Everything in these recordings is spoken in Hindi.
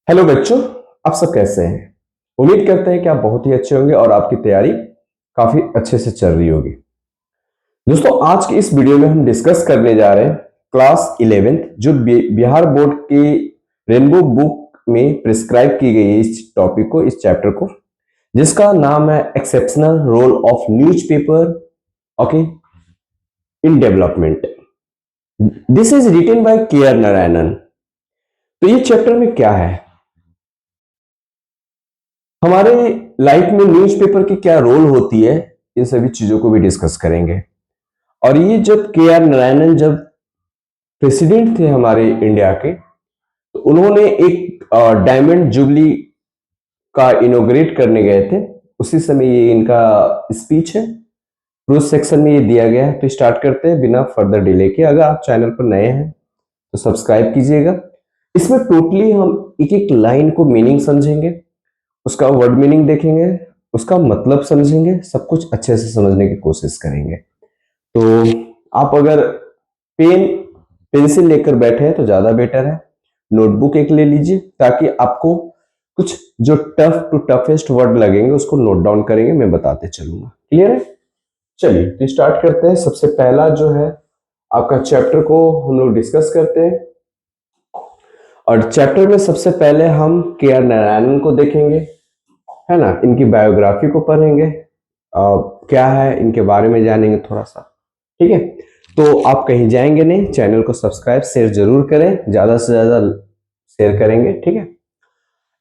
हेलो बच्चों, आप सब कैसे हैं? उम्मीद करते हैं कि आप बहुत ही अच्छे होंगे और आपकी तैयारी काफी अच्छे से चल रही होगी। दोस्तों, आज की इस वीडियो में हम डिस्कस करने जा रहे हैं क्लास 11th जो बिहार बोर्ड के रेनबो बुक में प्रिस्क्राइब की गई है इस टॉपिक को, इस चैप्टर को, जिसका नाम है exceptional role of newspaper okay in development. This is written by K R Narayanan. तो ये चैप्टर में क्या है, हमारे लाइफ में न्यूज़पेपर की क्या रोल होती है, इन सभी चीजों को भी डिस्कस करेंगे। और ये जब के आर नारायणन जब प्रेसिडेंट थे हमारे इंडिया के, तो उन्होंने एक डायमंड जुबली का इनोग्रेट करने गए थे। उसी समय ये इनका स्पीच है, प्रोज सेक्शन में ये दिया गया है। तो स्टार्ट करते हैं बिना फर्दर डिले के। अगर आप चैनल पर नए हैं तो सब्सक्राइब कीजिएगा। इसमें टोटली हम एक एक लाइन को मीनिंग समझेंगे, उसका वर्ड मीनिंग देखेंगे, उसका मतलब समझेंगे, सब कुछ अच्छे से समझने की कोशिश करेंगे। तो आप अगर पेन पेंसिल लेकर बैठे हैं तो ज्यादा बेटर है। नोटबुक एक ले लीजिए ताकि आपको कुछ जो टफ टू टफेस्ट वर्ड लगेंगे उसको नोट डाउन करेंगे, मैं बताते चलूंगा। क्लियर है? चलिए तो स्टार्ट करते हैं। सबसे पहला जो है आपका चैप्टर को हम लोग डिस्कस करते हैं। और चैप्टर में सबसे पहले हम के आर नारायणन को देखेंगे, है ना। इनकी बायोग्राफी को पढ़ेंगे, क्या है इनके बारे में जानेंगे थोड़ा सा। ठीक है, तो आप कहीं जाएंगे नहीं, चैनल को सब्सक्राइब शेयर जरूर करें, ज्यादा से ज्यादा शेयर करेंगे। ठीक है,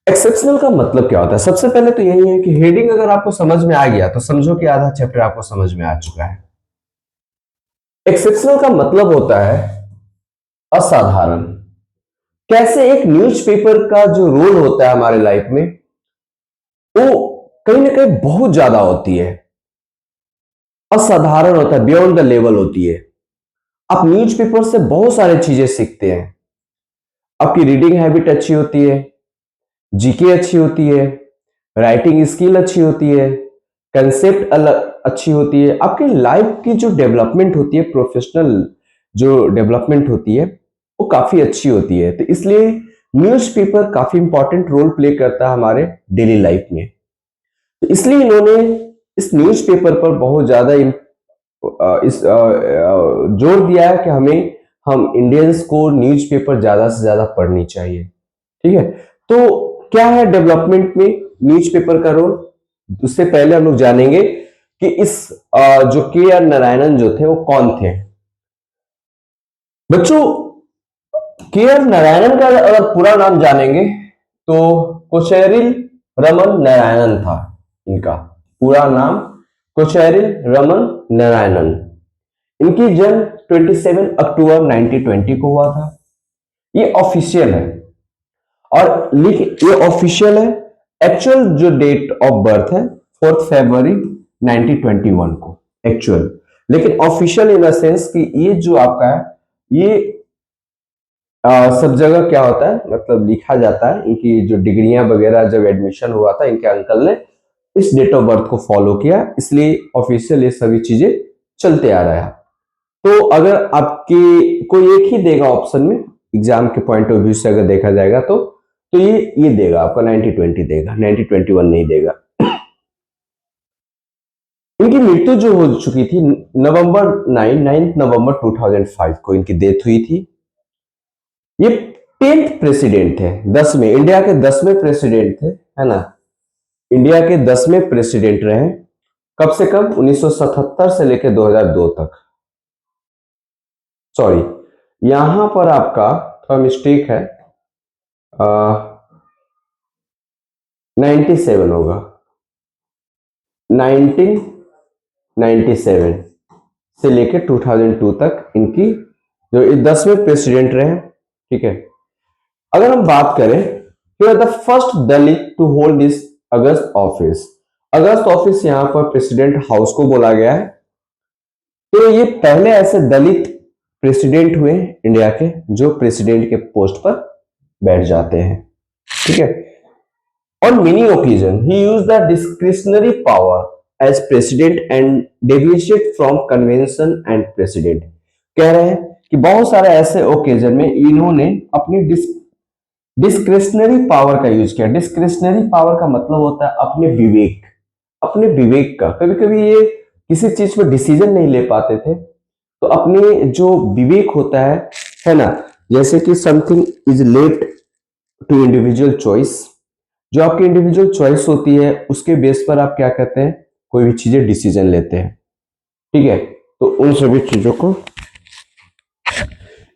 एक्सेप्शनल का मतलब क्या होता है? सबसे पहले तो यही है कि हेडिंग अगर आपको समझ में आ गया तो समझो कि आधा चैप्टर आपको समझ में आ चुका है। एक्सेप्शनल का मतलब होता है असाधारण। कैसे एक न्यूज़पेपर का जो रोल होता है हमारे लाइफ में, वो कहीं ना कहीं बहुत ज्यादा होती है, असाधारण होता है, बियॉन्ड द लेवल होती है। आप न्यूज़पेपर से बहुत सारी चीजें सीखते हैं। आपकी रीडिंग हैबिट अच्छी होती है, जीके अच्छी होती है, राइटिंग स्किल अच्छी होती है, कंसेप्ट अलग अच्छी होती है। आपकी लाइफ की जो डेवलपमेंट होती है, प्रोफेशनल जो डेवलपमेंट होती है, वो काफी अच्छी होती है। तो इसलिए न्यूज़पेपर काफी इंपॉर्टेंट रोल प्ले करता है हमारे डेली लाइफ में। तो इसलिए इन्होंने इस न्यूज़पेपर पर बहुत ज्यादा इस जोर दिया है कि हम इंडियंस को न्यूज़पेपर ज्यादा से ज्यादा पढ़नी चाहिए। ठीक है, तो क्या है डेवलपमेंट में न्यूज़पेपर का रोल, उससे पहले हम लोग जानेंगे कि इस जो के आर नारायणन जो थे वो कौन थे। बच्चों, के आर नारायणन का अगर पूरा नाम जानेंगे तो कोचेरिल रमन नारायणन था इनका पूरा नाम। कोचेरिल रमन नारायणन। इनकी जन्म 27 अक्टूबर 1920 को हुआ था। ये ऑफिशियल है, और ये ऑफिशियल है। एक्चुअल जो डेट ऑफ बर्थ है 4 फरवरी 1921 को एक्चुअल। लेकिन ऑफिशियल इन द सेंस कि ये जो आपका है, ये सब जगह क्या होता है, मतलब लिखा जाता है। इनकी जो डिग्रियां वगैरह जब एडमिशन हुआ था, इनके अंकल ने इस डेट ऑफ बर्थ को फॉलो किया, इसलिए ऑफिशियल ये सभी चीजें चलते आ रहा है। तो अगर आपकी कोई एक ही देगा ऑप्शन में, एग्जाम के पॉइंट ऑफ व्यू से अगर देखा जाएगा तो ये देगा आपका 1920 देगा, 1921 नहीं देगा। इनकी मृत्यु जो हो चुकी थी नवंबर 9 नवंबर 2005 को इनकी डेथ हुई थी। ये 10th प्रेसिडेंट थे, 10वें, इंडिया के 10वें प्रेसिडेंट थे, है ना। इंडिया के 10वें प्रेसिडेंट रहे, कब से कब, 1977 से लेकर 2002 तक। सॉरी, यहां पर आपका थोड़ा मिस्टेक है, 97 होगा, 1997 से लेकर 2002 तक इनकी जो 10वें प्रेसिडेंट रहे। ठीक है, अगर हम बात करें तो the first Dalit to hold this august office. August office यहां पर प्रेसिडेंट हाउस को बोला गया है। तो ये पहले ऐसे दलित प्रेसिडेंट हुए इंडिया के जो प्रेसिडेंट के पोस्ट पर बैठ जाते हैं। ठीक है, on many occasions he used the discretionary power as president and deviated from convention and president। कह रहे हैं कि बहुत सारे ऐसे ओकेजन में इन्होंने अपनी डिस्क्रिशनरी पावर का यूज किया। डिस्क्रिशनरी पावर का मतलब होता है अपने विवेक का। कभी कभी ये किसी चीज पर डिसीजन नहीं ले पाते थे, तो अपने जो विवेक होता है ना, जैसे कि something is left to individual choice, जो आपकी इंडिविजुअल चॉइस होती है उसके बेस पर आप क्या करते हैं, कोई भी चीजें डिसीजन लेते हैं। ठीक है, तो उन सभी चीजों को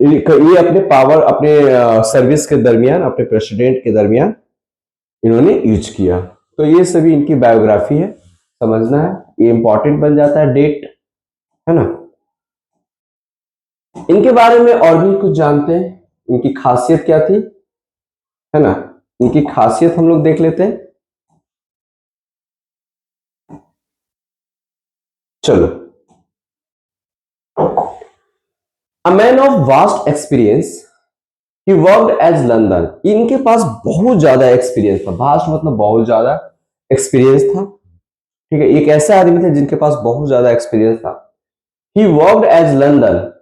ये अपने पावर, अपने सर्विस के दरमियान, अपने प्रेसिडेंट के दरमियान इन्होंने यूज किया। तो ये सभी इनकी बायोग्राफी है, समझना है, ये इंपॉर्टेंट बन जाता है डेट, है ना। इनके बारे में और भी कुछ जानते हैं, इनकी खासियत क्या थी, है ना। इनकी खासियत हम लोग देख लेते हैं। चलो, a man of vast experience, he worked as London. इनके पास बहुत ज्यादा एक्सपीरियंस था, वास्ट मतलब बहुत ज्यादा एक्सपीरियंस था। ठीक है, एक ऐसे आदमी थे जिनके पास बहुत ज्यादा एक्सपीरियंस था। ही वर्कड एज लंदन,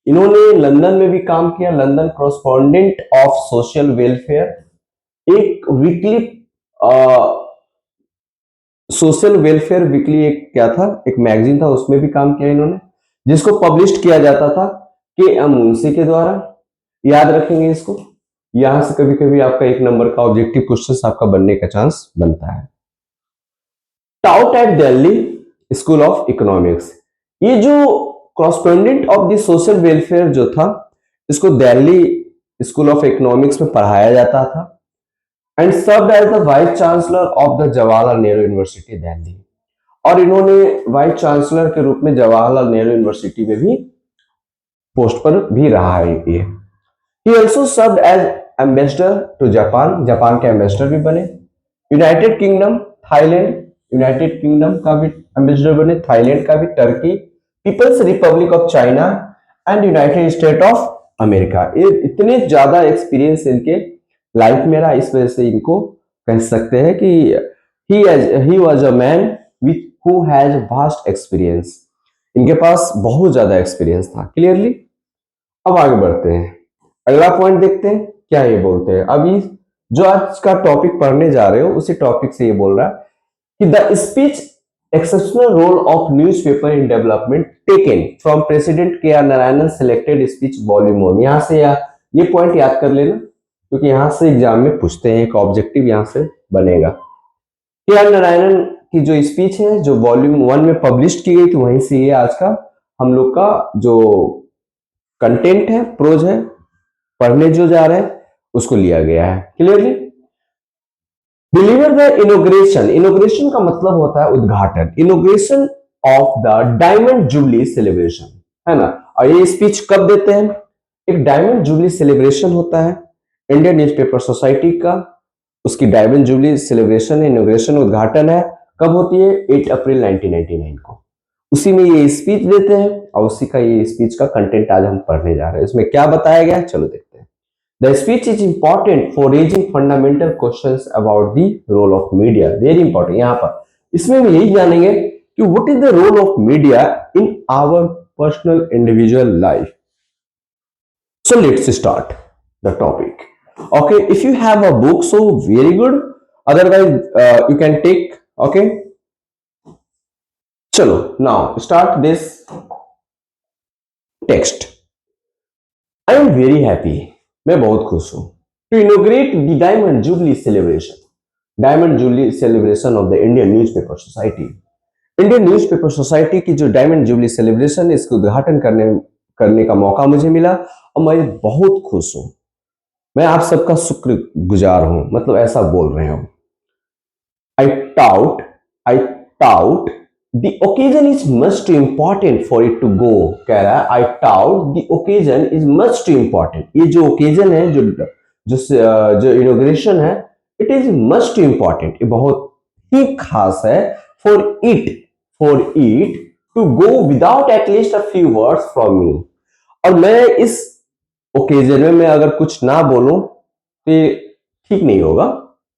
इन्होंने लंदन में भी काम किया, London correspondent of social welfare, एक वीकली सोशल वेलफेयर वीकली, एक क्या था, एक मैगजीन था, उसमें भी काम किया इन्होंने, जिसको पब्लिश किया जाता था के एम मुंशी के द्वारा। याद रखेंगे इसको, यहां से कभी कभी आपका एक नंबर का ऑब्जेक्टिव क्वेश्चन आपका बनने का चांस बनता है। Taught at Delhi school of economics, ये जो correspondent of the social welfare जो था, इसको दिल्ली स्कूल ऑफ इकोनॉमिक्स में पढ़ाया जाता था। And served as the vice chancellor of the Jawaharlal Nehru university Delhi, और इन्होंने वाइस चांसलर के रूप में जवाहरलाल नेहरू यूनिवर्सिटी में भी पोस्ट पर भी रहा है ये। He also served as ambassador to Japan, Japan के एम्बेसडर भी बने। United Kingdom, Thailand, United Kingdom का भी एम्बेसडर बने, थाईलैंड का भी, Turkey, People's Republic of China and United State of America. ये इतने ज्यादा एक्सपीरियंस इनके लाइफ में रहा, इस वजह से इनको कह सकते हैं कि he was a man with who has vast experience. इनके पास बहुत ज्यादा एक्सपीरियंस था। क्लियरली, अब आगे बढ़ते हैं, अगला पॉइंट देखते हैं क्या ये बोलते हैं। अभी जो आज का टॉपिक पढ़ने जा रहे हो उसी टॉपिक से ये बोल रहा है कि the speech exceptional role of newspaper in development taken from president K R Narayanan selected speech volume 1। यहां से ये पॉइंट याद कर लेना, क्योंकि यहां से एग्जाम में पूछते हैं, एक ऑब्जेक्टिव यहां से बनेगा। के आर नारायणन की जो स्पीच है जो वॉल्यूम 1 में पब्लिश की गई थी, वहीं से ये आज का हम लोग का जो कंटेंट है, प्रोज है, पढ़ने जो जा रहे हैं उसको लिया गया है। Clearly, deliver the inauguration, inauguration का मतलब होता है उद्घाटन, inauguration of the diamond jubilee celebration, है ना। और ये स्पीच कब देते हैं, एक डायमंड जुबली सेलिब्रेशन होता है इंडियन न्यूज़पेपर सोसाइटी का, उसकी डायमंड जुबली सेलिब्रेशन, इनोग्रेशन, उद्घाटन है, कब होती है, 8 अप्रैल 1999 को। उसी में ये स्पीच देते हैं और उसी का ये स्पीच का कंटेंट आज हम पढ़ने जा रहे हैं। इसमें क्या बताया गया है, चलो देखते हैं। The speech is important for raising fundamental questions about the role of media. Very important. यहाँ पर इसमें भी यही जानेंगे कि what is the role of media in our personal individual life. So let's start the topic. Okay, if you have a book, so very good. Otherwise, you can take. Okay. चलो, now start this text. I am very happy. मैं बहुत खुश हूं to inaugurate the diamond jubilee celebration, diamond jubilee celebration of the Indian Newspaper Society. Indian Newspaper Society की जो डायमंड जुबली सेलिब्रेशन है, इसका उद्घाटन करने का मौका मुझे मिला और मैं बहुत खुश हूं। मैं आप सबका शुक्रगुजार हूं, मतलब ऐसा बोल रहे हो। आई taut The occasion is much too important for it to go, कह रहा है I doubt the occasion is much too important। ये जो occasion है, जो inauguration है, it is much too important, ये बहुत ही खास है for it to go without at least a few words from me। और मैं इस occasion में मैं अगर कुछ ना बोलूं तो ये ठीक नहीं होगा,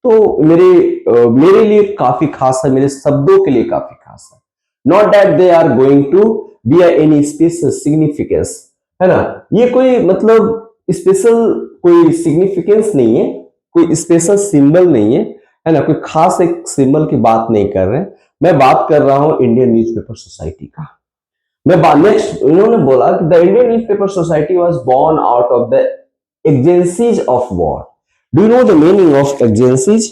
तो मेरे लिए काफी खास है, मेरे शब्दों के लिए काफी खास है। Not that they are going to be any special significance, है ना। ये कोई मतलब स्पेशल कोई सिग्निफिकेंस नहीं है, कोई स्पेशल सिंबल नहीं है ना, कोई खास एक सिंबल की बात नहीं कर रहे हैं। मैं बात कर रहा हूं इंडियन न्यूज़पेपर सोसाइटी का। नेक्स्ट इन्होंने बोला कि the Indian Newspaper Society was born out of the agencies of war. Do you know the meaning of agencies?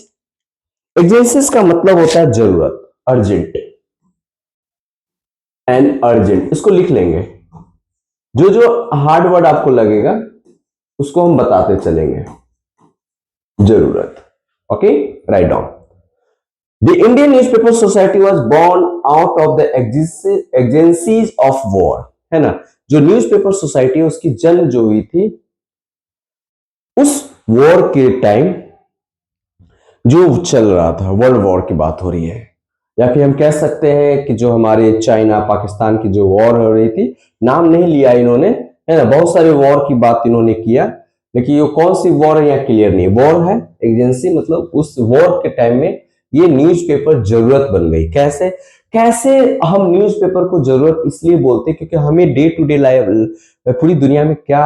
Agencies का मतलब होता है जरूरत, अर्जेंट एंड अर्जेंट, इसको लिख लेंगे। जो जो हार्ड वर्ड आपको लगेगा उसको हम बताते चलेंगे। जरूरत, okay, right down. The Indian Newspaper Society was born out of the agencies of war, है ना। जो न्यूज़पेपर सोसाइटी है उसकी जन्म जो हुई थी उस वॉर के टाइम जो चल रहा था, वर्ल्ड वॉर की बात हो रही है, या फिर हम कह सकते हैं कि जो हमारे चाइना पाकिस्तान की जो वॉर हो रही थी, नाम नहीं लिया इन्होंने, है ना, बहुत सारे वॉर की बात इन्होंने किया, लेकिन ये कौन सी वॉर है यहाँ क्लियर नहीं। वॉर है एजेंसी, मतलब उस वॉर के टाइम में ये न्यूज़पेपर जरूरत बन गई। कैसे कैसे हम न्यूज़पेपर को जरूरत इसलिए बोलते हैं क्योंकि हमें डे टू डे लाइफ पूरी दुनिया में क्या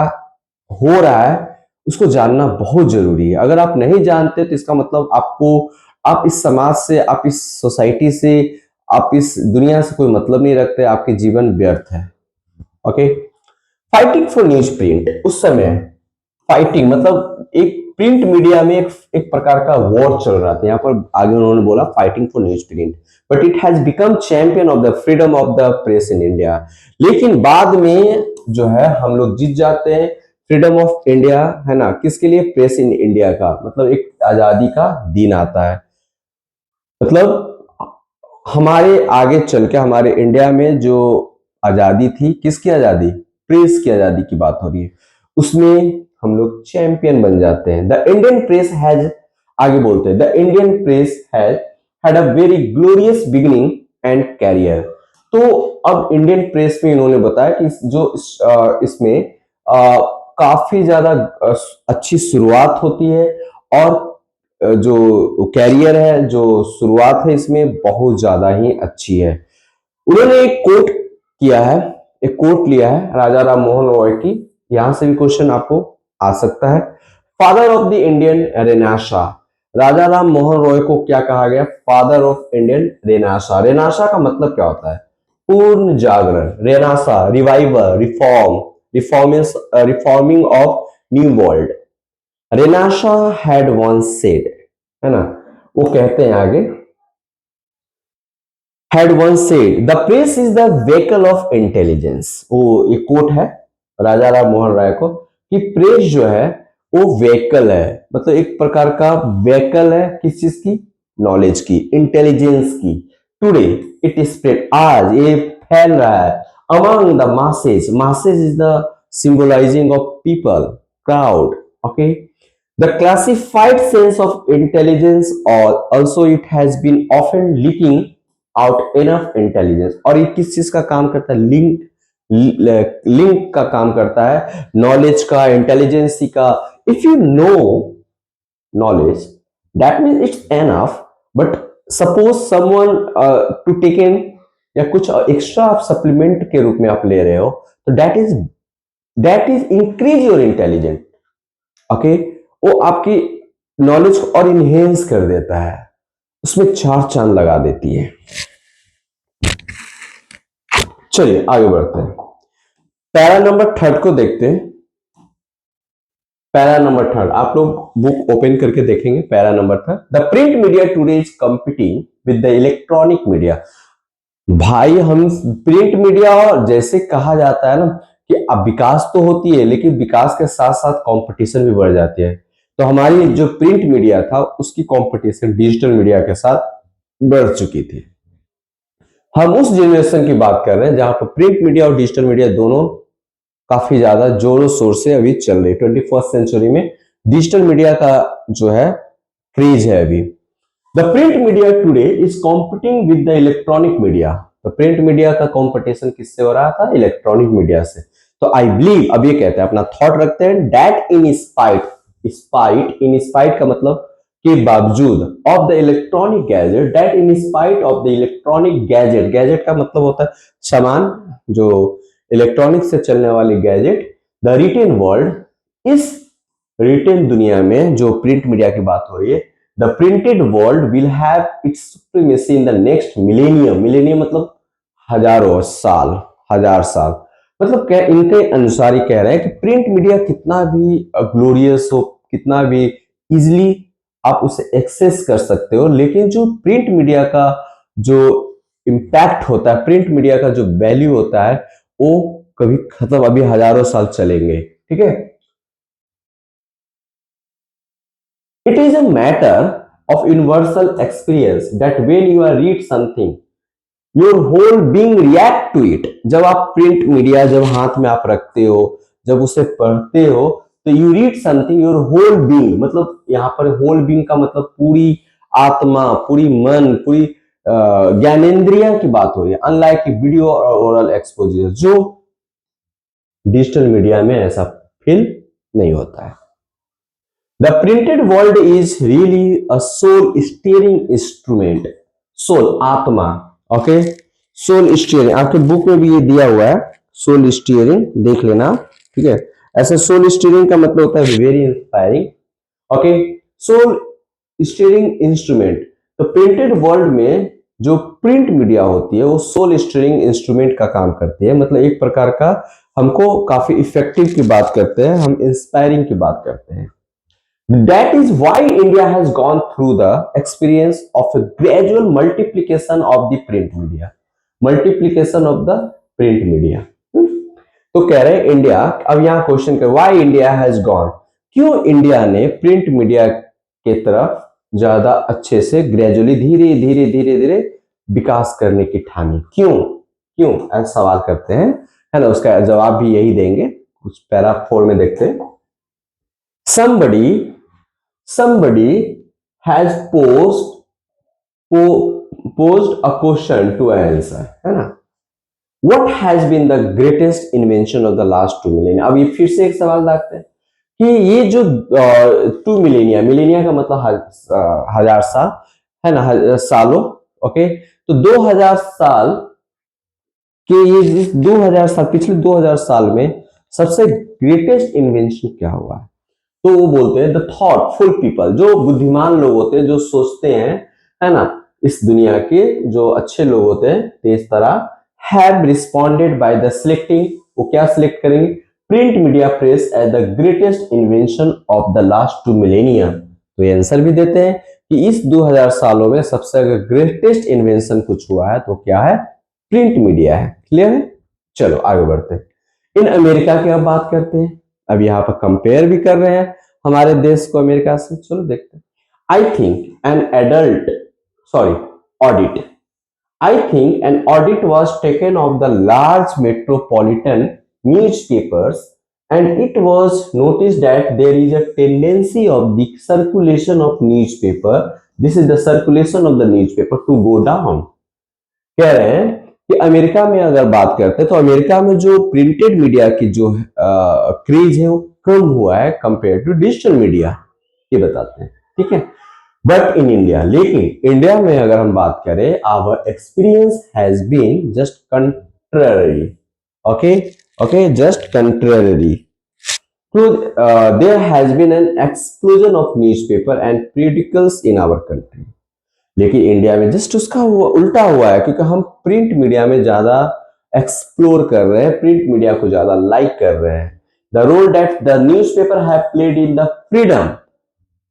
हो रहा है उसको जानना बहुत जरूरी है। अगर आप नहीं जानते तो इसका मतलब आपको, आप इस समाज से, आप इस सोसाइटी से, आप इस दुनिया से कोई मतलब नहीं रखते, आपके जीवन व्यर्थ है। Okay, fighting for news print, उस समय फाइटिंग मतलब एक प्रिंट मीडिया में एक प्रकार का वॉर चल रहा था। यहाँ पर आगे उन्होंने बोला fighting for news print, but it has become champion of the freedom of the press in India. लेकिन बाद में जो है हम लोग जीत जाते हैं फ्रीडम ऑफ इंडिया, है ना, किसके लिए? प्रेस इन इंडिया का, मतलब एक आजादी का दिन आता है। मतलब हमारे आगे चल के हमारे इंडिया में जो आजादी थी, किसकी आजादी? प्रेस की आजादी की बात हो रही है, उसमें हम लोग चैंपियन बन जाते हैं। द इंडियन प्रेस हैज, आगे बोलते हैं, the Indian press has had a very glorious beginning and career. तो अब इंडियन प्रेस में इन्होंने बताया कि इसमें काफी ज्यादा अच्छी शुरुआत होती है, और जो कैरियर है, जो शुरुआत है इसमें बहुत ज्यादा ही अच्छी है। उन्होंने एक कोट किया है, एक कोट लिया है राजा राम मोहन रॉय की, यहां से भी क्वेश्चन आपको आ सकता है। Father of the Indian renaissance, Raja Ram Mohan Roy को क्या कहा गया? Father of Indian renaissance. Renaissance का मतलब क्या होता है? पूर्ण जागरण। Renaissance reviver, reform, reforming of new world. Renaissance had once said, है ना, वो कहते हैं आगे, had once said the press is the vehicle of intelligence। वो एक कोट है राजा राम मोहन राय को कि प्रेस जो है वो व्हीकल है, मतलब एक प्रकार का व्हीकल है, किस चीज की? नॉलेज की, इंटेलिजेंस की। टुडे इट स्प्रेड, आज ये फैल रहा है, among the masses, masses is the symbolising of people, crowd, okay. The classified sense of intelligence, or also it has been often leaking out enough intelligence। और ये किस चीज का काम करता है? लिंक का काम करता है, नॉलेज का, इंटेलिजेंसी का। If you know knowledge that means it's enough, but suppose someone to take in, या कुछ एक्स्ट्रा आप सप्लीमेंट के रूप में आप ले रहे हो, तो that is increase your intelligent, okay. वो आपकी नॉलेज को और इनहेंस कर देता है, उसमें चार चांद लगा देती है। चलिए आगे बढ़ते हैं, पैरा नंबर थर्ड को देखते हैं। पैरा नंबर थर्ड, आप लोग बुक ओपन करके देखेंगे। Para number third, the print media today is competing with the electronic media. भाई हम प्रिंट मीडिया, और जैसे कहा जाता है ना कि अब विकास तो होती है लेकिन विकास के साथ साथ कंपटीशन भी बढ़ जाती है, तो हमारी जो प्रिंट मीडिया था उसकी कंपटीशन डिजिटल मीडिया के साथ बढ़ चुकी थी। हम उस जनरेशन की बात कर रहे हैं जहां पर प्रिंट मीडिया और डिजिटल मीडिया दोनों काफी ज्यादा जोरों शोर से अभी चल रही। 21st सेंचुरी में डिजिटल मीडिया का जो है क्रेज है अभी। The print media today is competing with the electronic media. तो प्रिंट मीडिया का कंपटीशन किससे हो रहा था? इलेक्ट्रॉनिक मीडिया से। तो आई बिलीव, अब ये कहते हैं, अपना थॉट रखते हैं, that in spite, spite, in spite का मतलब के बावजूद, of the electronic gadget, that in spite of the electronic gadget, gadget का मतलब होता है सामान, जो इलेक्ट्रॉनिक से चलने वाली गैजेट, द रिटेन वर्ल्ड, इस रिटेन दुनिया में जो प्रिंट मीडिया की बात हो रही है, the printed world will have it's supremacy in the next millennium. Millennium मतलब हजारों साल, हजार साल। मतलब क्या इनके अनुसार ही कह रहे हैं कि प्रिंट मीडिया कितना भी ग्लोरियस हो, कितना भी इजिली आप उसे एक्सेस कर सकते हो, लेकिन जो प्रिंट मीडिया का जो इम्पैक्ट होता है, प्रिंट मीडिया का जो वैल्यू होता है, वो कभी खत्म, अभी हजारों साल चलेंगे। ठीक है। It is a matter of universal experience that when you are read something your whole being react to it. जब आप प्रिंट मीडिया जब हाथ में आप रखते हो, जब उसे पढ़ते हो, तो you read something your whole being, मतलब यहाँ पर होल बीइंग का मतलब पूरी आत्मा, पूरी मन, पूरी ज्ञानेंद्रिया की बात हो रही है। अनलाइक वीडियो और ओरल एक्सपोजर, जो डिजिटल मीडिया में ऐसा फील नहीं होता है। The printed world is really a soul steering instrument. Soul आत्मा, ओके, सोल स्टीयरिंग आपके बुक में भी ये दिया हुआ है, सोल स्टीयरिंग देख लेना। ठीक है। ऐसे सोल स्टीयरिंग का मतलब होता है very inspiring. Okay, soul steering instrument. तो प्रिंटेड वर्ल्ड में जो प्रिंट मीडिया होती है वो सोल स्टीयरिंग इंस्ट्रूमेंट का काम करती है। मतलब एक प्रकार का हमको काफी इफेक्टिव की बात करते हैं, हम इंस्पायरिंग की बात करते हैं। That is why India has gone through the experience of a gradual multiplication of the print media. Multiplication of the print media. तो कह रहे हैं इंडिया, अब यहाँ क्वेश्चन कर why India has gone, क्यों इंडिया ने प्रिंट मीडिया के तरफ ज्यादा अच्छे से ग्रेजुअली धीरे धीरे धीरे धीरे विकास करने की ठानी, क्यों क्यों ऐसा सवाल करते हैं, है ना। उसका जवाब भी यही देंगे, कुछ पैरा 4 में देखते हैं। somebody has posed a question to answer, है ना। What has been the greatest invention of the last 2 millennia? अब ये फिर से एक सवाल लाते हैं कि ये जो 2 मिलेनिया, मिलेनिया का मतलब हजार साल, है ना, सालों। ओके, तो 2000 साल के ये 2000 साल, पिछले 2000 साल में सबसे ग्रेटेस्ट इन्वेंशन क्या हुआ है? तो वो बोलते हैं द थॉटफुल पीपल, जो बुद्धिमान लोग होते हैं, जो सोचते हैं, है ना, इस दुनिया के जो अच्छे लोग होते हैं तेज तरह, have responded by the selecting, वो क्या सिलेक्ट करेंगे, print media press as the greatest invention of the last 2 millennium. तो ये आंसर भी देते हैं कि इस 2000 सालों में सबसे अगर ग्रेटेस्ट इन्वेंशन कुछ हुआ है तो क्या है, प्रिंट मीडिया है। क्लियर है। चलो आगे बढ़ते हैं। इन अमेरिका की अब बात करते हैं, अब यहाँ पर कंपेयर भी कर रहे हैं हमारे देश को अमेरिका से। चलो देखते हैं। I think an adult sorry audit I think an audit was taken of the large metropolitan newspapers and it was noticed that there is a tendency of the circulation of newspaper, this is the circulation of the newspaper, to go down। कह रहे हैं कि अमेरिका में अगर बात करते हैं तो अमेरिका में जो प्रिंटेड मीडिया की जो क्रेज है वो कम हुआ है कंपेयर टू डिजिटल मीडिया, ये बताते हैं। ठीक है। बट इन इंडिया, लेकिन इंडिया में अगर हम बात करें, our experience has been just contrary. Okay okay, just contrary. So there has been an explosion of newspaper and periodicals in our country। लेकिन इंडिया में जस्ट उसका उल्टा हुआ है, क्योंकि हम प्रिंट मीडिया में ज्यादा एक्सप्लोर कर रहे हैं, प्रिंट मीडिया को ज्यादा लाइक कर रहे हैं। The role that the newspaper have played in the freedom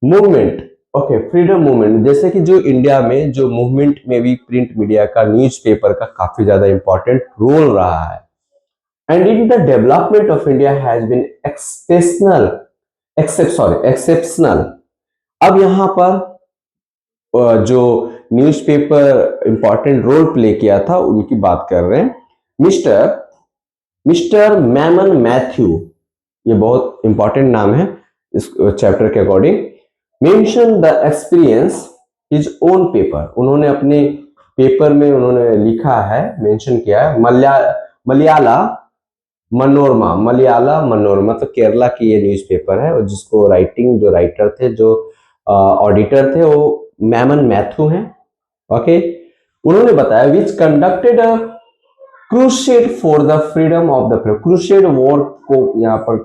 movement, okay, freedom movement, जैसे कि जो इंडिया में जो मूवमेंट में भी प्रिंट मीडिया का, न्यूज़पेपर का काफी ज्यादा इंपॉर्टेंट रोल रहा है। And in the development of India has been exceptional. अब यहाँ पर जो न्यूज़पेपर इंपॉर्टेंट रोल प्ले किया था उनकी बात कर रहे हैं। मिस्टर मैमन मैथ्यू, ये बहुत इंपॉर्टेंट नाम है इस चैप्टर के according, mention the experience his own paper, उन्होंने अपने पेपर में उन्होंने लिखा है, मेंशन किया है, मलयाला मनोरमा, तो केरला की ये न्यूज़पेपर है, और जिसको राइटिंग, जो राइटर थे, जो ऑडिटर थे, वो मैमन मैथ्यू हैं। ओके, उन्होंने बताया which conducted crusade for the freedom of the press, crusade war को यहाँ पर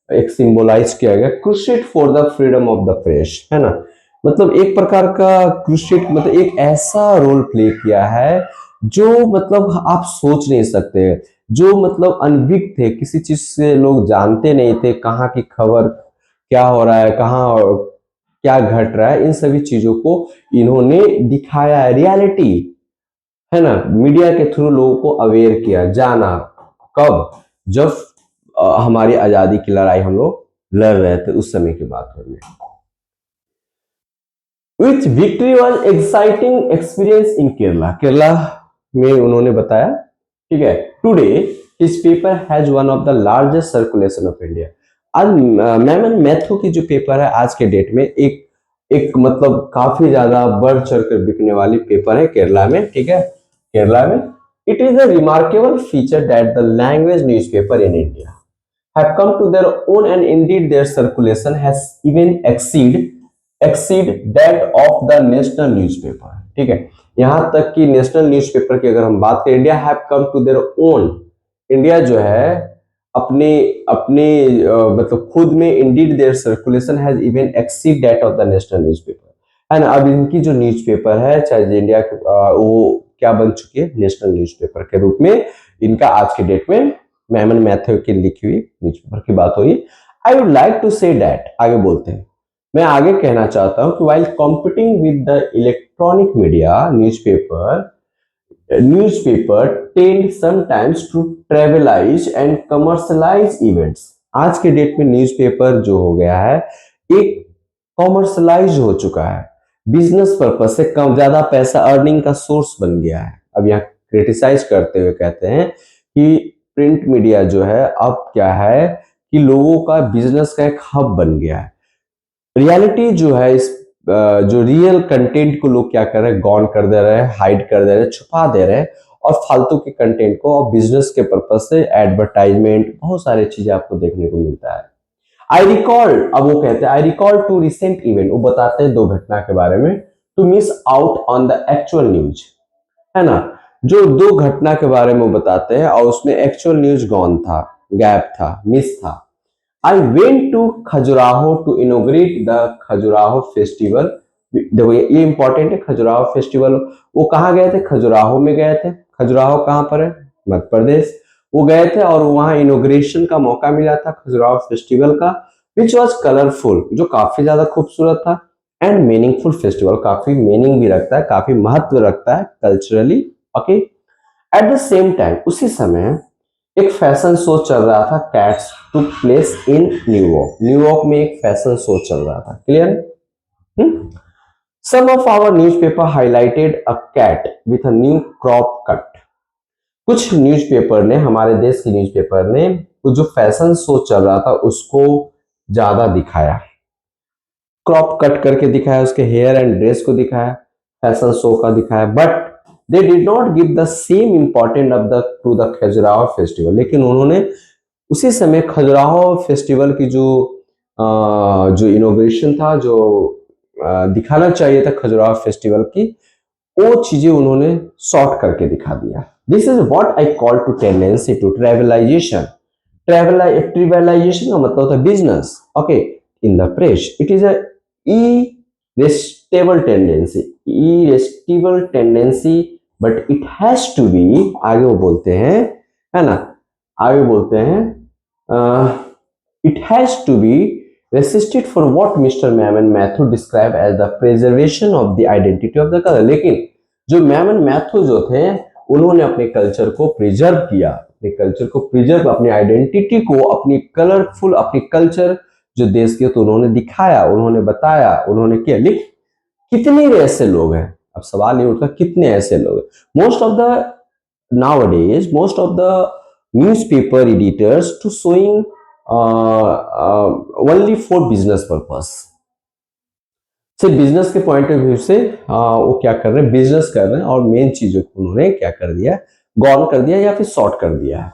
एक सिंबलाइज किया गया, crusade for the freedom of the press, है ना। मतलब एक प्रकार का क्रूसेड मतलब एक ऐसा रोल प्ले किया है जो मतलब आप सोच नहीं सकते, जो मतलब अनभिज्ञ थे, किसी चीज से लोग जानते नहीं थे, कहाँ की खबर क्या हो रहा है, कहाँ क्या घट रहा है, इन सभी चीजों को इन्होंने दिखाया है, रियलिटी, है ना। मीडिया के थ्रू लोगों को अवेयर किया, जाना कब, जब हमारी आजादी की लड़ाई हम लोग लड़ रहे थे, उस समय की बात हो रही है। Which victory was exciting experience in Kerala, Kerala में उन्होंने बताया, ठीक है। Today his paper has one of the largest circulation of India. आज मैमन मैथ्यू की जो पेपर है आज के डेट में एक एक मतलब काफी ज्यादा बढ़ चढ़कर बिकने वाली पेपर है केरला में, ठीक है, केरला में। It is a remarkable feature that the language newspaper in India have come to their own, and indeed their circulation has even exceed that of the national newspaper, ठीक है। यहां तक कि नेशनल न्यूज़पेपर की अगर हम बात करें, India have come to their own, India जो है अपने अपने मतलब खुद में, indeed their circulation has even exceed that of the national newspaper, है ना। अब इनकी जो न्यूज़पेपर है चाहे इंडिया के वो क्या बन चुकी है, नेशनल न्यूज़पेपर के रूप में इनका आज के डेट में मैमन मैथ्यू की लिखी हुई न्यूज़पेपर की बात हुई। I would like to say that, आगे बोलते हैं, मैं आगे कहना चाहता हूं कि while competing with the electronic media, newspaper tend sometimes to travelize and commercialize events। आज के डेट में न्यूज़पेपर जो हो गया है एक कॉमर्शलाइज हो चुका है, बिजनेस पर्पज से कम ज्यादा पैसा अर्निंग का सोर्स बन गया है। अब यहाँ क्रिटिसाइज करते हुए कहते हैं कि प्रिंट मीडिया जो है अब क्या है कि लोगों का बिजनेस का एक हब बन गया है। रियलिटी जो है इस जो रियल कंटेंट को लोग क्या कर रहे हैं, गॉन कर दे रहे हैं, हाइड कर दे रहे हैं, छुपा दे रहे हैं, और फालतू के कंटेंट को और बिजनेस के पर्पज से एडवर्टाइजमेंट, बहुत सारी चीजें आपको देखने को मिलता है। आई रिकॉल, अब वो कहते हैं I recall to recent event, वो बताते हैं दो घटना के बारे में, to miss out on the actual news, है ना। जो दो घटना के बारे में वो बताते हैं और उसमें एक्चुअल न्यूज गॉन था, गैप था, मिस था। I went to Khajuraho to inaugurate the Khajuraho festival. देखो ये इंपॉर्टेंट है, खजुराहो फेस्टिवल, वो कहाँ गए थे, खजुराहो में गए थे। खजुराहो कहाँ पर है, मध्य प्रदेश। वो गए थे और वहां इनोग्रेशन का मौका मिला था खजुराहो फेस्टिवल का, विच वॉज कलरफुल, जो काफी ज्यादा खूबसूरत था, एंड मीनिंगफुल फेस्टिवल, काफी मीनिंग भी रखता है, काफी महत्व रखता है culturally, okay. At the same time, उसी समय एक फैशन शो चल रहा था, Cats took place in New York, New York में एक फैशन शो चल रहा था, clear. Some of our newspaper highlighted a cat with a new crop cut. कुछ न्यूज़पेपर ने, हमारे देश की न्यूज़पेपर ने जो फैशन शो चल रहा था उसको ज्यादा दिखाया, क्रॉप कट करके दिखाया, उसके हेयर एंड ड्रेस को दिखाया, फैशन शो का दिखाया, but they did not give the same important of the two the Khajuraho festival. लेकिन उन्होंने उसी समय खजुराहो फेस्टिवल की जो इनोग्रेशन था, जो दिखाना चाहिए था खजुराहो फेस्टिवल की, वो चीजें उन्होंने शॉर्ट करके दिखा दिया। This is what I call to tendency to trivialisation. Trivialisation का मतलब होता है business, okay, in the press. It is a irresistible tendency, irresistible tendency, but it has to be, आगे वो बोलते हैं, है ना, आगे बोलते हैं, it has to be resisted for what Mr. Mammen Mathew describe as the preservation of the identity of the culture। लेकिन जो मैमन मैथ्यू जो थे उन्होंने अपने कल्चर को प्रिजर्व किया, अपने कल्चर को प्रिजर्व, अपनी आइडेंटिटी को, अपनी कलरफुल, अपनी कल्चर जो देश के, तो उन्होंने दिखाया, उन्होंने बताया, उन्होंने किया। लेकिन कितने ऐसे लोग हैं, अब सवाल ये उठता कितने ऐसे लोग हैं। Most of the nowadays, most of the newspaper editors to showing only for business purpose, सिर्फ बिजनेस के पॉइंट ऑफ व्यू से वो क्या कर रहे हैं, बिजनेस कर रहे हैं, और मेन चीजों को उन्होंने क्या कर दिया, गॉन कर दिया या फिर शॉर्ट कर दिया है।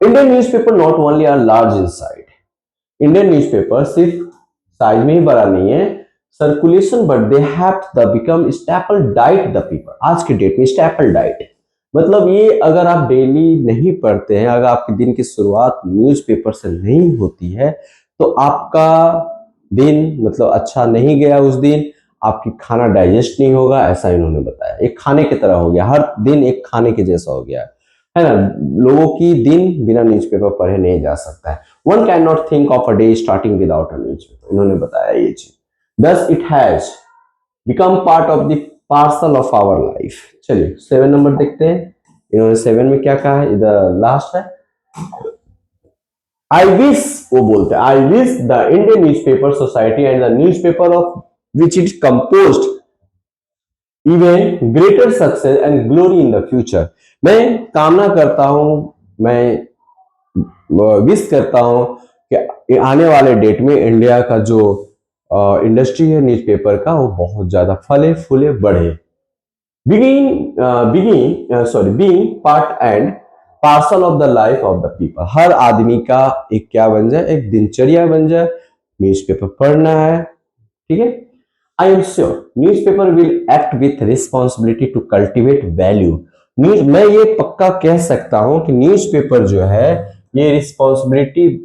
Indian newspaper not only are large in size, Indian newspaper सिर्फ साइज में ही बड़ा नहीं है, circulation, but they have the become staple diet the people. आज के डेट में स्टैपल डाइट मतलब ये अगर आप डेली नहीं पढ़ते हैं, अगर आपके दिन की शुरुआत न्यूज़पेपर से नहीं होती है, तो आपका दिन मतलब अच्छा नहीं गया उस दिन, आपकी खाना डाइजेस्ट नहीं होगा, ऐसा इन्होंने बताया। एक खाने की तरह हो गया, हर दिन एक खाने के जैसा हो गया है ना। लोगों की दिन बिना न्यूज़पेपर पढ़े नहीं जा सकता है। One can not think of a day starting without a newspaper, इन्होंने बताया ये चीज। Thus it has become part of the parcel of our life. चलिए 7 नंबर देखते हैं, इन्होंने 7 में क्या कहा है, इधर लास्ट है। आई विश, वो बोलते हैं, आई wish the Indian Newspaper society and the newspaper of which it composed even greater success and glory in the future. मैं कामना करता हूं, मैं विश करता हूं कि आने वाले डेट में इंडिया का जो इंडस्ट्री है न्यूज़पेपर का, वो बहुत ज्यादा फले फूले बढ़े। Being part and parcel of the life of the people. हर आदमी का एक क्या बन जाए, एक दिनचर्या बन जाए, न्यूज़पेपर पढ़ना है, ठीक है। I am sure newspaper will act with responsibility to cultivate value. News, मैं ये पक्का कह सकता हूं कि न्यूज़पेपर जो है ये रिस्पॉन्सिबिलिटी,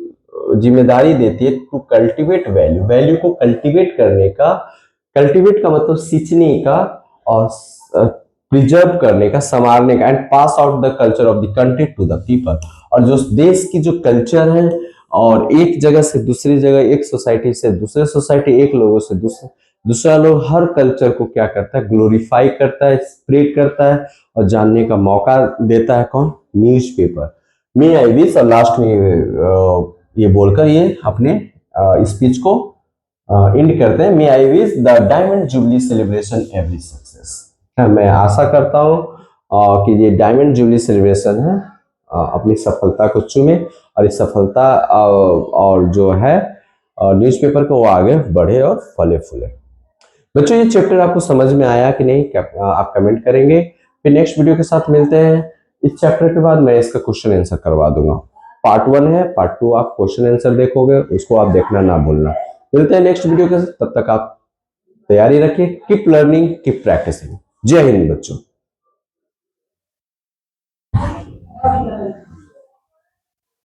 जिम्मेदारी देती है टू कल्टिवेट वैल्यू, वैल्यू को कल्टिवेट करने का। कल्टिवेट का मतलब सींचने का और प्रिजर्व करने का, संवारने का, and pass out the culture of the country to the people. और जो देश की जो कल्चर है, और एक जगह से दूसरी जगह, एक सोसाइटी से दूसरे सोसाइटी, एक लोगों से दूसरा लोग, हर कल्चर को क्या करता है, ग्लोरीफाई करता है, स्प्रेड करता है और जानने का मौका देता है। कौन? न्यूज़पेपर। मे आई विश, और लास्ट में ये बोलकर ये अपने स्पीच को एंड करते हैं। May I wish the diamond jubilee celebration every success. मैं आशा करता हूं कि ये डायमंड जुबली सेलिब्रेशन है अपनी सफलता को चुमे, और इस सफलता और जो है न्यूज़पेपर को वो आगे बढ़े और फले फूले। बच्चों ये चैप्टर आपको समझ में आया कि नहीं, क्या आप कमेंट करेंगे। फिर नेक्स्ट वीडियो के साथ मिलते हैं। इस चैप्टर के बाद मैं इसका क्वेश्चन आंसर करवा दूंगा। पार्ट 1 है, पार्ट 2 आप क्वेश्चन आंसर देखोगे, उसको आप देखना ना भूलना। मिलते हैं नेक्स्ट वीडियो के साथ, तब तक आप तैयारी रखिए। Keep learning, keep practicing. Jai Hind बच्चों।